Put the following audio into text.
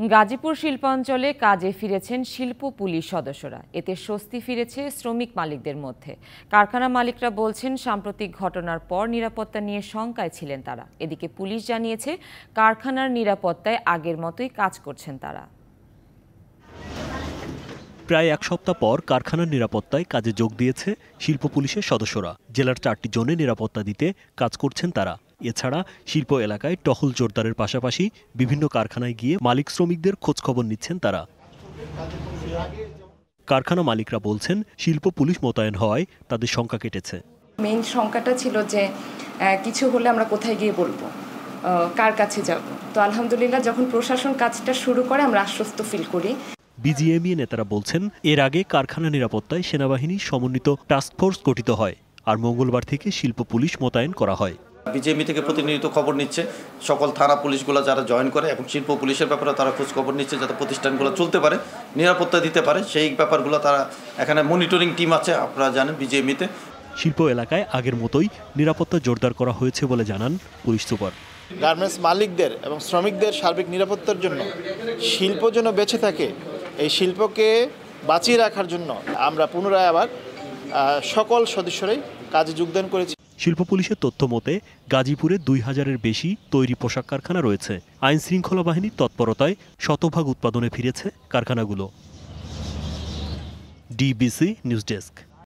গাজীপুর শিল্পাঞ্চলে কাজে ফিরেছেন শিল্প পুলিশ সদস্যরা। এতে স্বস্তি ফিরেছে শ্রমিক মালিকদের মধ্যে। কারখানা মালিকরা বলছেন, সাম্প্রতিক ঘটনার পর নিরাপত্তা নিয়ে শঙ্কায় ছিলেন তারা। এদিকে পুলিশ জানিয়েছে, কারখানার নিরাপত্তায় আগের মতোই কাজ করছেন তারা। প্রায় এক সপ্তাহ পর কারখানার নিরাপত্তায় কাজে যোগ দিয়েছে শিল্প পুলিশের সদস্যরা। জেলার 4টি জোনে নিরাপত্তা দিতে কাজ করছেন তারা। এছাড়া শিল্প এলাকায় টহল জোরদারের পাশাপাশি বিভিন্ন কারখানায় গিয়ে মালিক শ্রমিকদের খোঁজখবর নিচ্ছেন তারা। কারখানা মালিকরা বলছেন, শিল্প পুলিশ মোতায়েন হওয়ায় তাদের শঙ্কা কেটেছে। মেইন শঙ্কাটা ছিল যে কিছু হলে আমরা কোথায় গিয়ে বলবো, কার কাছে যাব। তো আলহামদুলিল্লাহ, যখন প্রশাসন কাজটা শুরু করে আমরা আশ্বস্ত ফিল করি। বিজিএমইএ নেতারা বলছেন, এর আগে কারখানা নিরাপত্তায় সেনাবাহিনীর সমন্বিত টাস্কফোর্স গঠিত হয়, আর মঙ্গলবার থেকে শিল্প পুলিশ মোতায়েন করা হয়। বিজেপি থেকে প্রতিনিয়ত খবর নিচ্ছে, সকল থানা পুলিশগুলো যারা জয়েন করে এবং শিল্প পুলিশের ব্যাপারে তারা খোঁজ খবর নিচ্ছে, যাতে প্রতিষ্ঠানগুলো চলতে পারে, নিরাপত্তা দিতে পারে, সেই ব্যাপারগুলো তারা এখানে মনিটরিং টিম আছে, আপনারা জানেন বিজেপিতে। শিল্প এলাকায় আগের মতোই নিরাপত্তা জোরদার করা হয়েছে বলে জানান পুলিশ সুপার। গার্মেন্টস মালিকদের এবং শ্রমিকদের সার্বিক নিরাপত্তার জন্য শিল্প যেন বেঁচে থাকে, এই শিল্পকে বাঁচিয়ে রাখার জন্য আমরা পুনরায় আবার সকল সদস্যরাই কাজে যোগদান করেছি। শিল্প পুলিশের তথ্য মতে গাজীপুরে 2000-এর বেশি তৈরি পোশাক কারখানা রয়েছে। আইন শৃঙ্খলা বাহিনীর তৎপরতায় শতভাগ উৎপাদনে ফিরেছে কারখানাগুলো। DBC news desk.